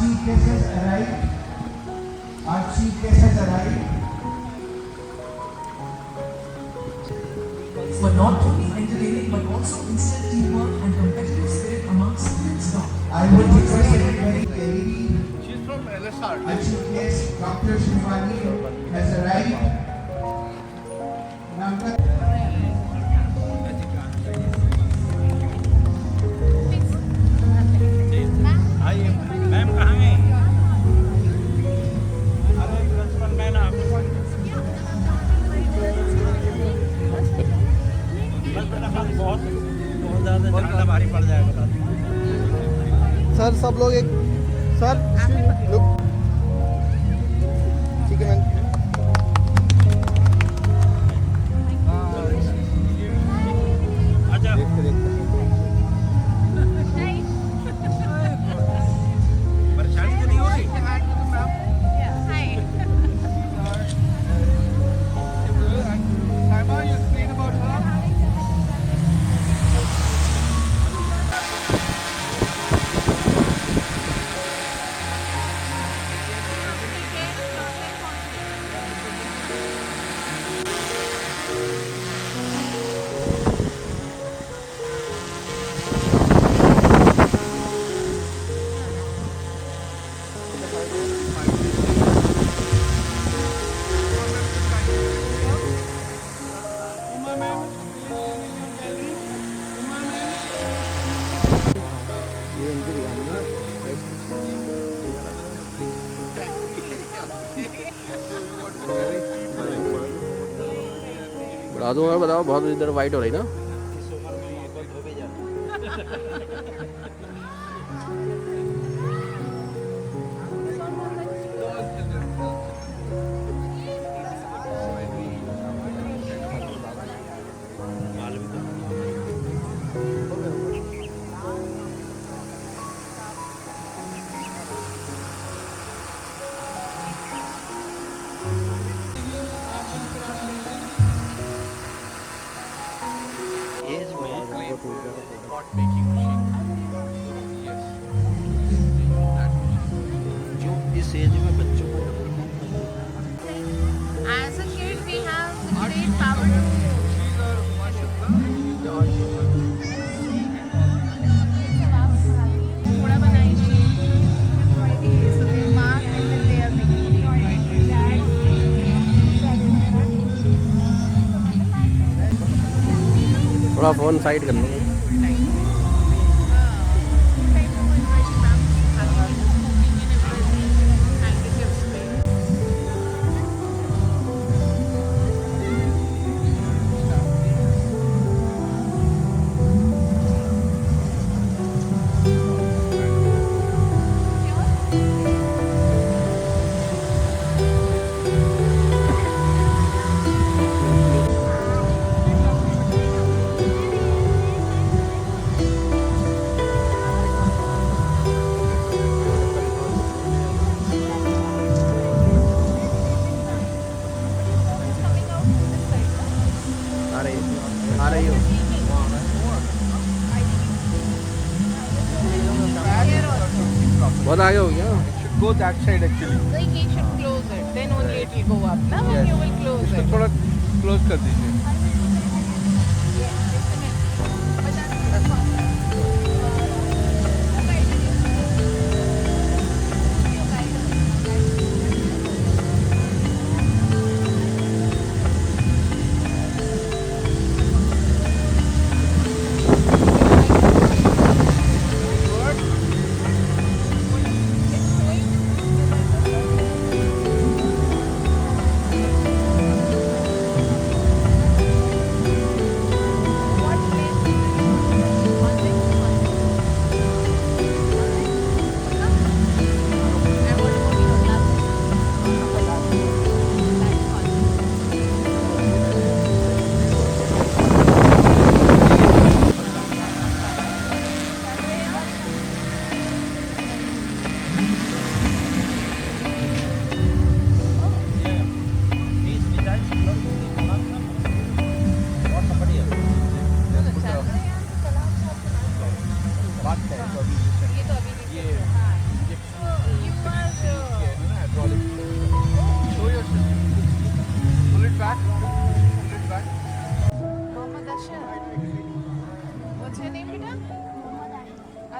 chief guest has arrived. Our chief guest has arrived. For not only entertaining but also instill teamwork and competitive spirit amongst students. I would request everybody to LED. She's from LSR. Our chief guest, Dr. Shivani, has arrived. Now, आइए ma'am कहाँ गए? अरे principal ma'am आपको बस मेरा हाथ बहुत ज़्यादा झंडा भारी पड़ जाएगा। सर सब लोग एक सर लुक ठीक है मैम अच्छा देखते देखते परेशानी तो नहीं हो रही? बढ़ा दूंगा बताओ बहुत इधर वाइट हो रही ना जो इस एज में बच्चों को As a kid, we have the great power to थोड़ा बनाइए so they mark and then they are making थोड़ा फोन साइड कर लो आ रही हो बहुत आगे हो गया go that side actually. Like you should close it, then only it will go up. Now when you will close इसको it. थोड़ा क्लोज कर दीजिए।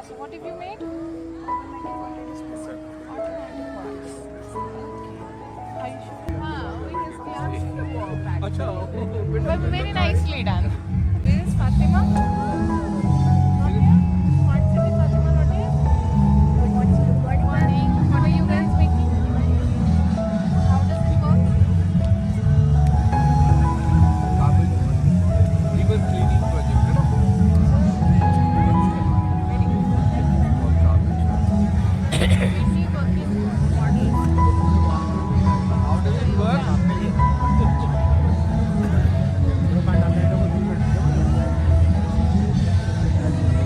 So what have you made? Automatic ones. Are you sure? Because they are super packed. But very nicely done. Where is Fatima? Not here? Smart City Fatima not here? Morning. What are you guys making? How does it work? River cleaning project. Busy working models. How does it work?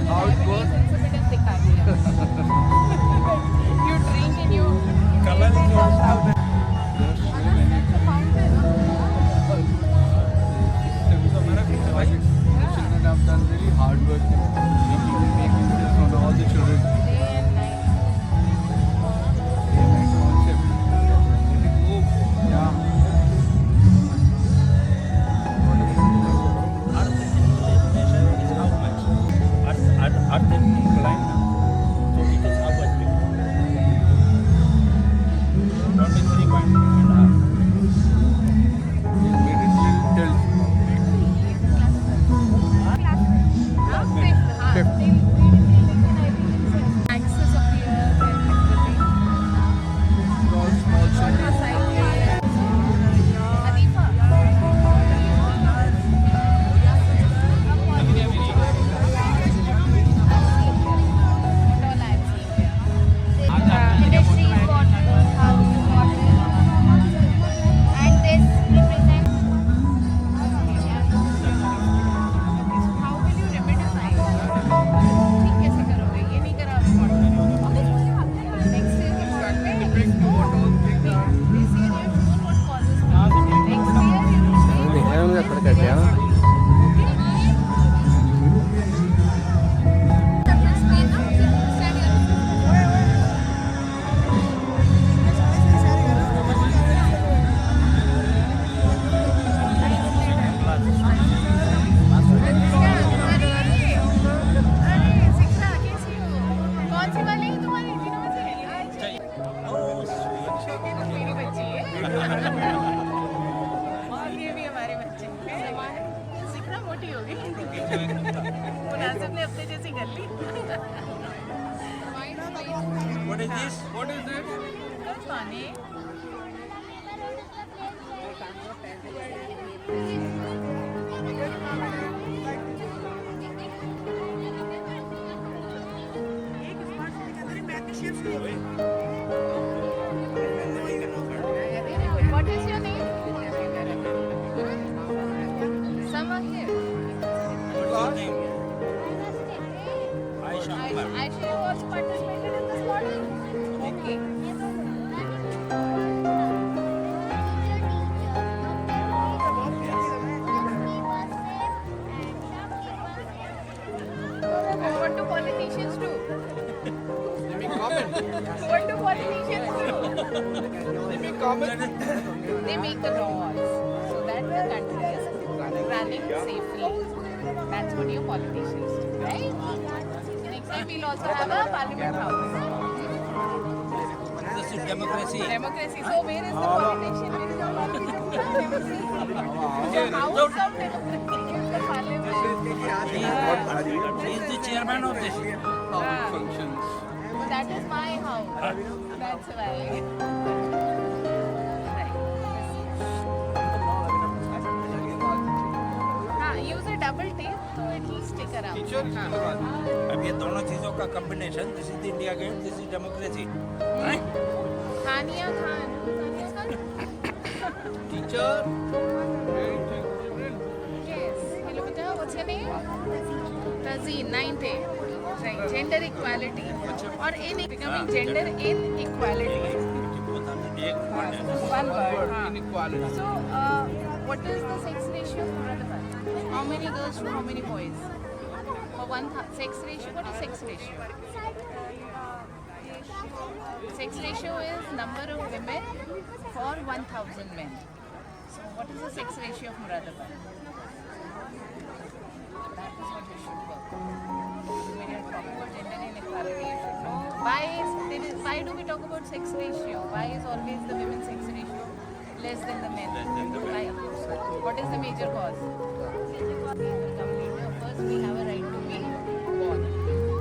How it works? Insipidus दिखा दिया. You drink and you. Color is not fountain. That's the fountain. Children have done really hard work in making this for all the children. Day and night. Concept. Let it move. Yeah. Earth illumination is how much? Earth is inclined now. So it is how much big? 23.5. Made it little tilt. Fifth. Axis of the earth and everything. Small children. Adifa. Industry bottle, house bottle, and this represents. How will you remedialize? ठीक कैसे करोगे? ये नहीं करा अभी model. Next year you start में this year you have shown what causes problem. Next year you will see देखा मुझे फर्क कर दिया ना कौन सी वाली है तुम्हारी तीनों में से? मेरी बच्ची है और ये भी हमारे बच्चे सिकना मोटी होगी मुनासिब ने अपने जैसी कर ली What is this? What is it? पानी What is your name? Sama here. Aisha. Aisha, you also participated in this model? Okay. What do politicians do? Let me comment. What do politicians do? Let me comment. They make the laws so that the country is running safely. That's what your politicians do, right? Next time we'll also have a parliament house. This is democracy. Democracy. So where is the politician? Where is the politician? The house of democracy is the parliament. He is the chairman of this. How it functions. So that is my house. That's why. हाँ, use a double tape to at least stick around. Teacher, हाँ. अब ये दोनों चीजों का combination this is India get this is democracy right Khania Khan. teacher. Very children. Yes. Hello, beta. What's your name? Razeen, 9th A. Right. Gender equality. Or in becoming gender inequality. One word. हाँ. Inequality. So, what is the sex ratio for Radhavan? How many girls to how many boys? For one sex ratio, what is sex ratio? Sex ratio is number of women for 1,000 men. So, what is the sex ratio of Muradabad? That is what we should work. When you're talking about gender inequality. why do we talk about sex ratio? Why is always the women's sex ratio less than the men? Less than the men. Why? What is the major cause? First, we have a right to be born.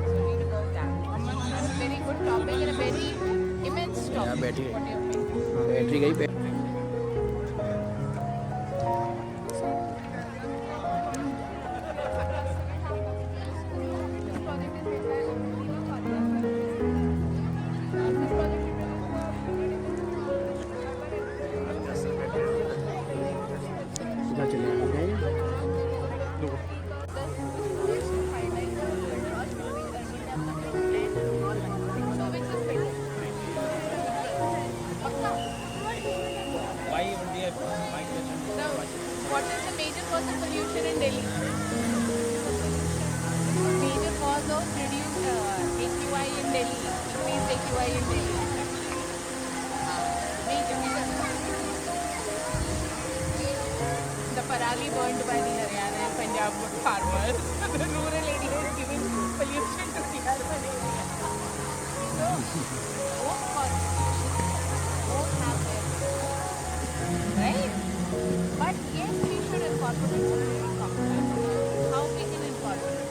So read about that. It's a very good topic and a very immense topic. Yeah, बैठी What रही। do you think? Battery गई पे कितना चले जाएंगे Why India? My question is So, what is the major cause of pollution in Delhi? Major cause of reduced AQI in Delhi, increased AQI in Delhi. Major. The parali burned by the Haryana and Punjab farmers. The rural area is giving pollution to the urban area. So, both causes. Both have their right? But yes, we should incorporate political components. How we can incorporate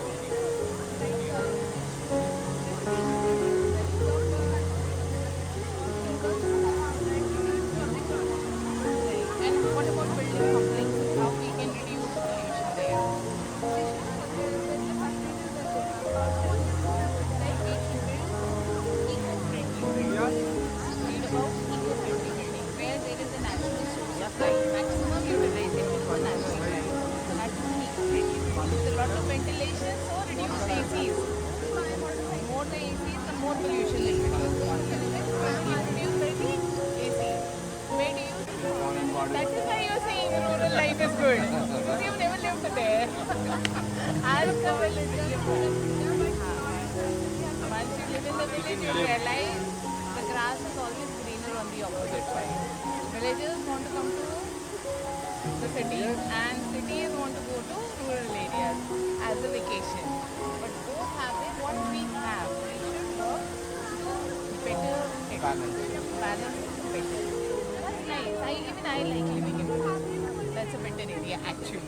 and what about building complexes? How we can reduce pollution there? Like we should build eco-friendly buildings. Read about eco-friendly buildings where there is a natural source of light. Maximum utilization for natural light. That is eco-friendly. There's a lot of ventilation, so reduce the ACs. More the ACs, the more pollution will reduce. Reduce the AC. Where do you? That is why you're saying rural life is good. Because you've never lived there. As the village once you live in the village, you realize the grass is always greener on the opposite side. Villagers want to come to the cities and cities want to go to rural areas as a vacation. But both have it. What we have, we should work better. Balance better. That's nice. Even I like living in village. That's a better area actually.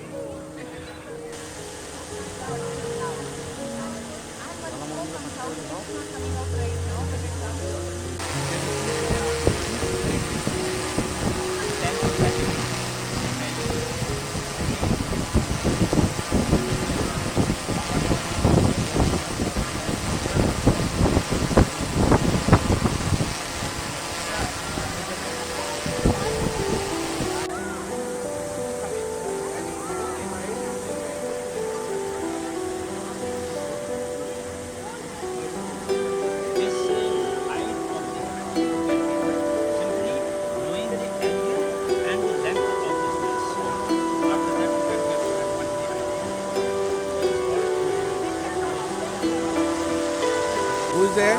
Who's there?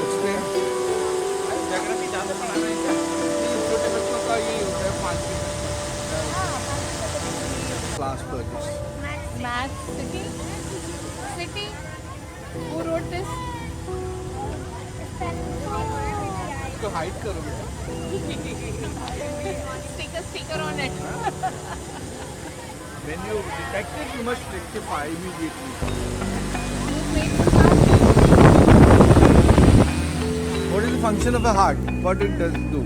Explain. Geography ज़्यादा पढ़ाना है क्या? छोटे बच्चों का यही होता है 5वीं क्लास पर Math city? City? Who wrote this? इसको हाइड करो बेटा Stick a sticker on it. When you detect it, you must rectify immediately. What is the function of a heart? What it does do?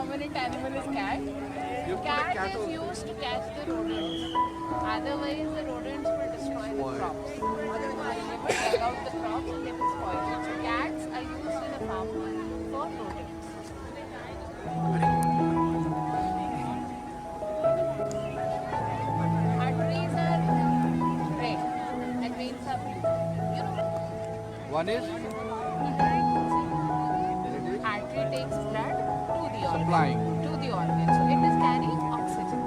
prominent animal is cat. You put a Cat cat is over- used to catch the rodents. Otherwise, the rodents will destroy the crops. They will never dug out the crops and they will spoil it. So cats are used in a farm for rodents. Arteries are red and veins are blue. You know, One is artery takes blood to the organ. Supplying. To the organ. So it is carrying oxygen.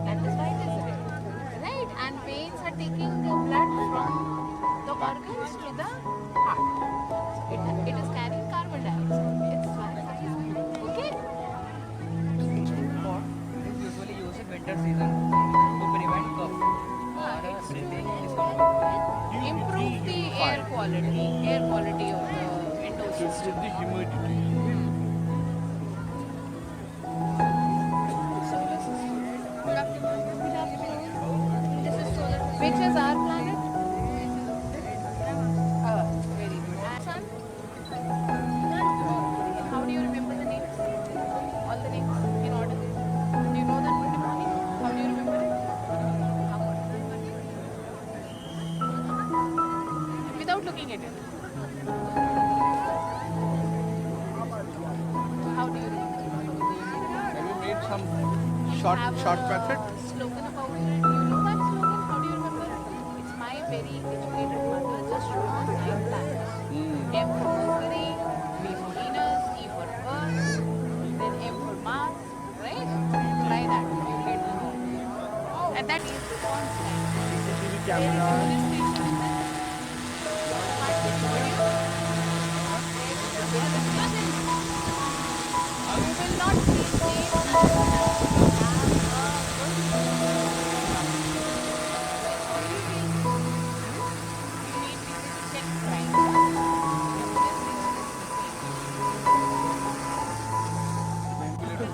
That is why it is red. Right? And veins are taking the blood from the organs to the heart. So it is carrying carbon dioxide. It's why it is red. Okay? usually used in winter season to prevent cough or breathing discomfort. Improve the air quality of the window to system. the humidity. This is solar. Which is our planet? Earth. Very good. And sun? How do you remember the names? All the names in order. Do you know that Mundipani? How do you remember it? Without looking at it. How do you remember? Have you made some Have short a method? slogan about it. You know that slogan? How do you remember it? It's my very educated mother just wrote the 9 planets. M for Mercury, V for Venus, E for Earth, then M for Mars, right? Try that. You get to know. And that is the constant. CCTV There is camera. a police station in this. You will not feel safe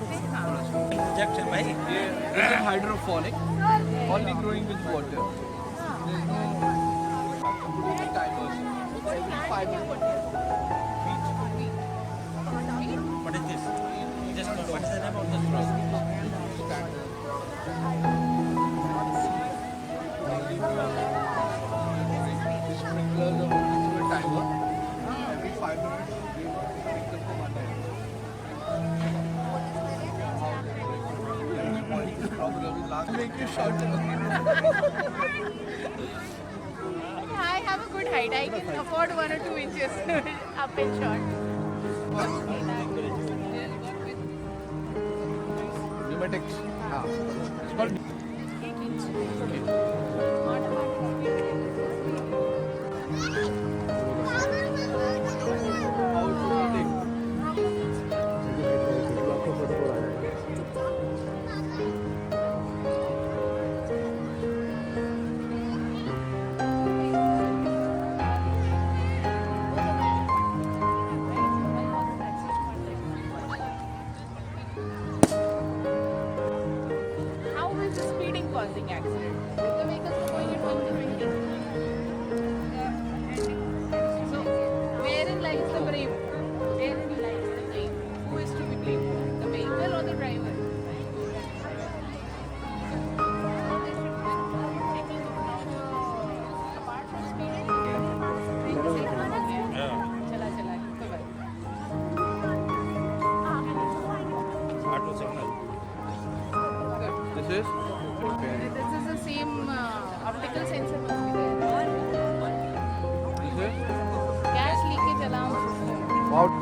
Inject है भाई. Yeah, it is hydroponic, only growing with water. There's no timers. Every 5 minutes. What is this? Just what is the name of this crop? Sprinklers of a timer. Every 5 minutes, we sprinkle for 1 hour. Make you short. I have a good height. I can afford 1 or 2 inches up and short. Pneumatics. It's called. How is the speeding causing accident? The vehicles are going at 120. So, wherein lies the blame? Wherein lies the blame? Who is to be blamed? The vehicle or the driver? Apart from speeding, चला चला bye-bye. Auto signal. This is. This is the same optical sensor must be there. This is. Gas leakage alarm system. About.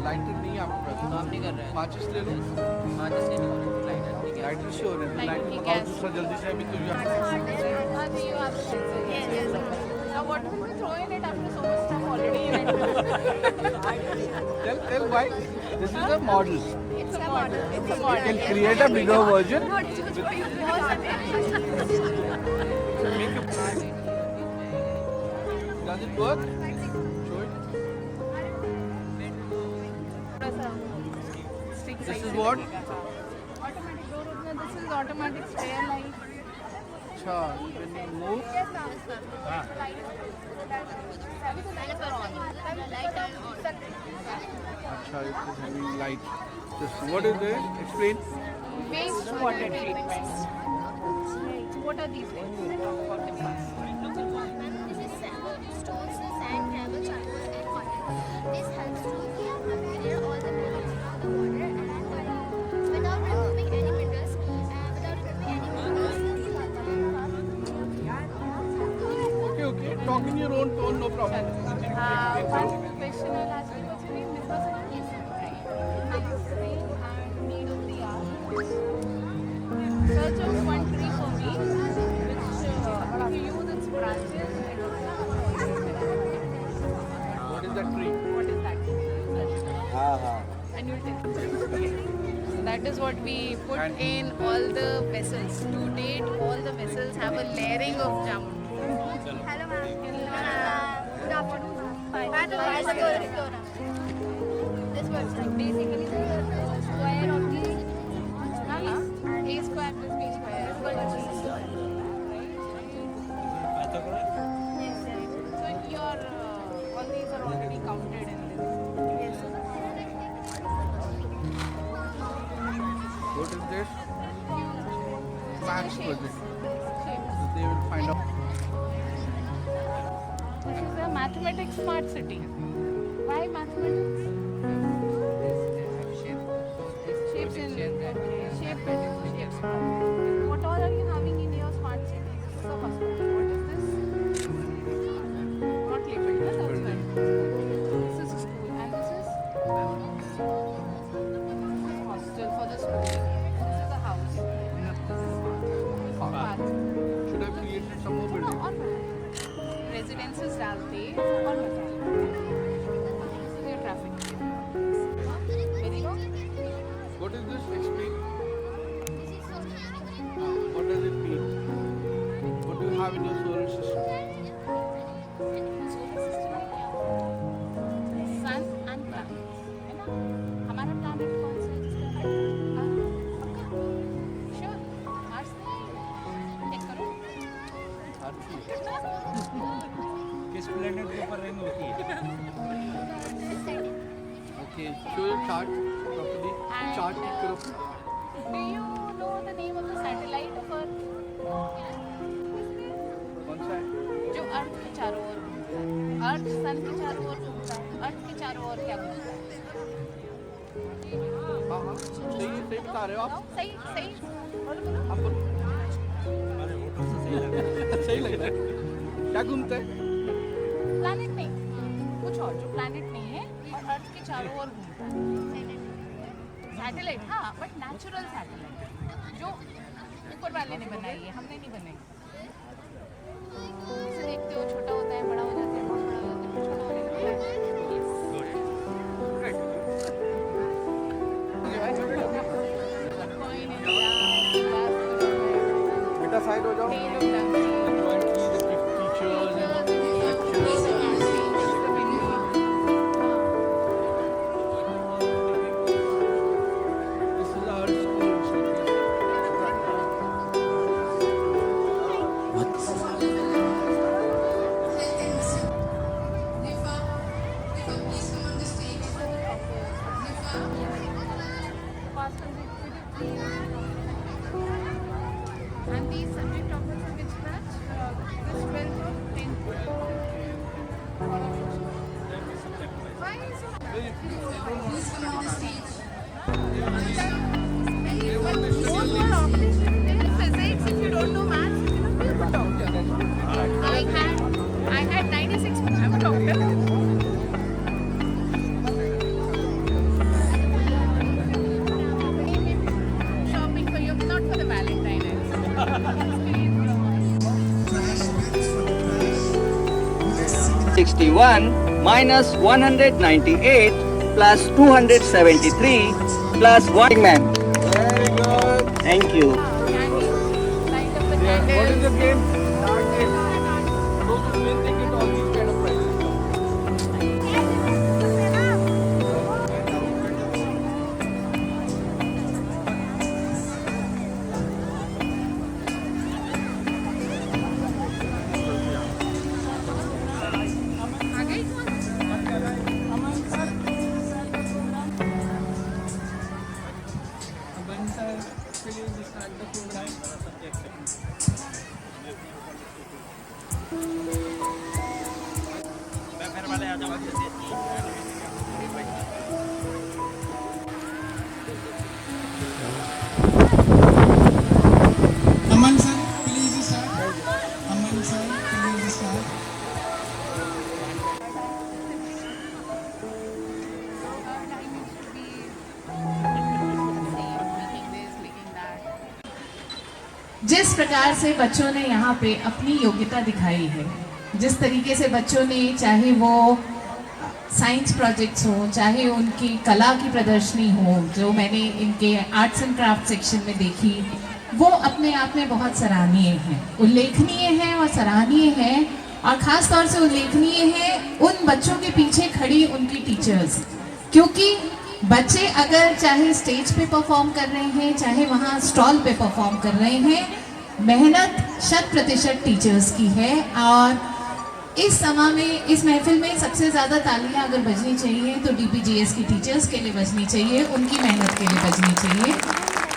Lighter नहीं है आपके पास. काम नहीं कर रहा है. माचिस ले लो. हाँ जैसे लाइटर ठीक है. लाइटर से हो रहा है. Lighter लाइटर की लगाओ gas. दूसरा जल्दी से अभी तो You have the sensor. Yes. Now what will you throw in it after so much stuff already in it? Tell why. This is a model. It's a model. It's a You model. can create a bigger version. Does it work? Show it. This is what? Automatic door opener. This is automatic stair light. अच्छा, when you move, अच्छा, it is having light. Just what is this? Explain. Wastewater treatment. What are these things? Talk about them fast. This is stones, sand, gravel, charcoal, and cotton. This helps to clear all the minerals from the water and without removing any minerals. Okay. Talk in your own tone, no problem. One question I'll ask you, what's your name? This was nice tree and need of the hour. Search out one tree for me, which if you use its branches, it will What is that tree? What is that? Search. And you'll tell. So that is what we put in all the vessels. To date, all the vessels have a layering of jamun. Hello, ma'am. Good afternoon. Flora. This was basically the square of the A square plus B square. So your all these are already counted in this. What is this? Max project. Shapes. So they will find out. This is a mathematics smart city. Why mathematics? Shapes in shape shapes. What all are you having in your smart city? This is a hospital. What is this? Not labeled. No, that's right. This is a school, and this is hostel for the school. This is a house. This is park. Should have created some more No, buildings. on residences डालते और बता. This is your traffic. Very good. What is this? Explain. What does it mean? What do you have in your solar system? Sun and planet. है ना? हमारा planet कौन सा है जिसका पक्का? Sure. Mars नहीं? Check करो. किस प्लेनेट के ऊपर रिंग होती है? Okay. Show your chart properly. And, Chart करो. Do you know the name of the satellite of Earth? कौन सा है? जो अर्थ के चारों ओर घूमता है. अर्थ सन के चारों ओर घूमता है. अर्थ के चारों ओर क्या घूमता है? हाँ. सही बता रहे हो आप. सही. बोलो. आप बोलो. हमारे होटल से सही लग रहा है। सही लग रहा है. क्या घूमता है? प्लैनेट नहीं, कुछ और जो प्लैनेट नहीं है और अर्थ के चारों ओर घूमता है. सैटेलाइट, हाँ, बट नेचुरल सैटेलाइट जो ऊपर वाले ने बनाई है, हमने नहीं बनाई. इसे देखते हो, छोटा होता है, बड़ा हो जाता है, बहुत बड़ा हो जाता है, छोटा होने लगता है. कोई नहीं यार, बेटा साइड हो जाओ. This is our school. And these subject topics in which batch? This 12th or 10th? Why is it? More options in physics. If you don't know maths, you cannot be a doctor. I had 96. I'm a doctor. Shopping for you, not for the Valentine. 61 minus 198 plus 273 plus 1 man. Very good. Thank you. Light up the Yeah. What is candles. the game? Card game. Those who win, they get all these kind of prizes. जिस प्रकार से बच्चों ने यहाँ पे अपनी योग्यता दिखाई है, जिस तरीके से बच्चों ने, चाहे वो साइंस प्रोजेक्ट्स हो, चाहे उनकी कला की प्रदर्शनी हो, जो मैंने इनके आर्ट्स एंड क्राफ्ट सेक्शन में देखी, वो अपने आप में बहुत सराहनीय है, उल्लेखनीय है और सराहनीय है। और ख़ास तौर से उल्लेखनीय है उन बच्चों के पीछे खड़ी उनकी टीचर्स, क्योंकि बच्चे अगर चाहे स्टेज पे परफॉर्म कर रहे हैं, चाहे वहाँ स्टॉल पे परफॉर्म कर रहे हैं, मेहनत 100% टीचर्स की है। और इस समय में, इस महफिल में सबसे ज़्यादा तालियां अगर बजनी चाहिए तो DPGS की टीचर्स के लिए बजनी चाहिए, उनकी मेहनत के लिए बजनी चाहिए।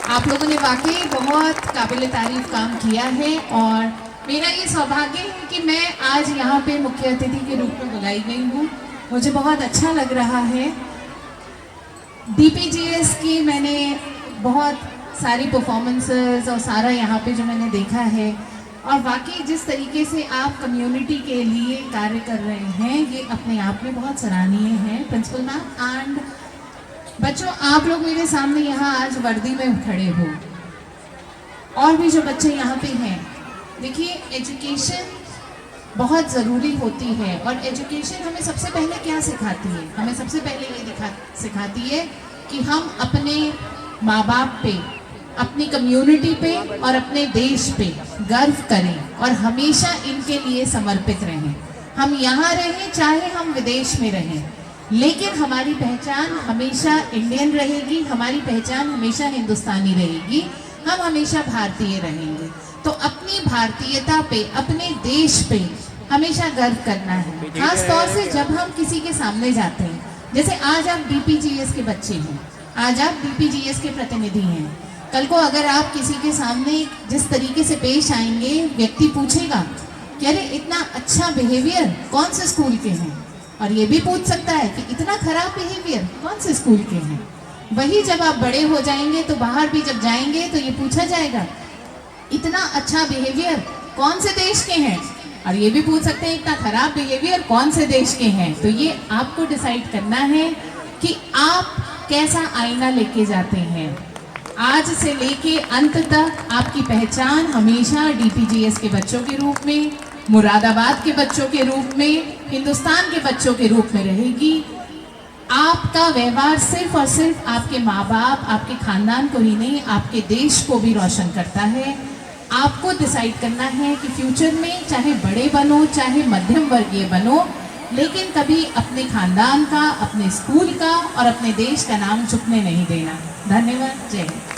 आप लोगों ने वाकई बहुत काबिल तारीफ काम किया है और मेरा ये सौभाग्य है कि मैं आज यहाँ पे मुख्य अतिथि के रूप में बुलाई गई हूँ। मुझे बहुत अच्छा लग रहा है। DPGS की मैंने बहुत सारी परफॉर्मेंसेस और सारा यहाँ पे जो मैंने देखा है, और वाकई जिस तरीके से आप कम्युनिटी के लिए कार्य कर रहे हैं, ये अपने आप में बहुत सराहनीय है प्रिंसिपल मैम। एंड बच्चों, आप लोग मेरे सामने यहाँ आज वर्दी में खड़े हो, और भी जो बच्चे यहाँ पे हैं, देखिए एजुकेशन बहुत ज़रूरी होती है। और एजुकेशन हमें सबसे पहले क्या सिखाती है? हमें सबसे पहले ये सिखाती है कि हम अपने माँ बाप पे, अपनी कम्युनिटी पे और अपने देश पे गर्व करें और हमेशा इनके लिए समर्पित रहें। हम यहाँ रहें, चाहे हम विदेश में रहें, लेकिन हमारी पहचान हमेशा इंडियन रहेगी, हमारी पहचान हमेशा हिंदुस्तानी रहेगी, हम हमेशा भारतीय रहेंगे। तो अपनी भारतीयता पे, अपने देश पे हमेशा गर्व करना है। खास तौर से जब हम किसी के सामने जाते हैं, जैसे आज आप DPGS के बच्चे हैं, आज आप DPGS के प्रतिनिधि हैं, कल को अगर आप किसी के सामने जिस तरीके से पेश आएंगे, व्यक्ति पूछेगा कि अरे इतना अच्छा बिहेवियर कौन से स्कूल के हैं, और ये भी पूछ सकता है कि इतना खराब बिहेवियर कौन से स्कूल के हैं। वही जब आप बड़े हो जाएंगे तो बाहर भी जब जाएंगे तो ये पूछा जाएगा इतना अच्छा बिहेवियर कौन से देश के हैं, और ये भी पूछ सकते हैं इतना खराब बिहेवियर कौन से देश के हैं। तो ये आपको डिसाइड करना है कि आप कैसा आईना लेके जाते हैं। आज से लेके अंत तक आपकी पहचान हमेशा DPGS के बच्चों के रूप में, मुरादाबाद के बच्चों के रूप में, हिंदुस्तान के बच्चों के रूप में रहेगी। आपका व्यवहार सिर्फ और सिर्फ आपके माँ बाप, आपके खानदान को ही नहीं, आपके देश को भी रोशन करता है। आपको डिसाइड करना है कि फ्यूचर में चाहे बड़े बनो, चाहे मध्यम वर्गीय बनो, लेकिन कभी अपने खानदान का, अपने स्कूल का और अपने देश का नाम झुकने नहीं देना। धन्यवाद। जय हिंद।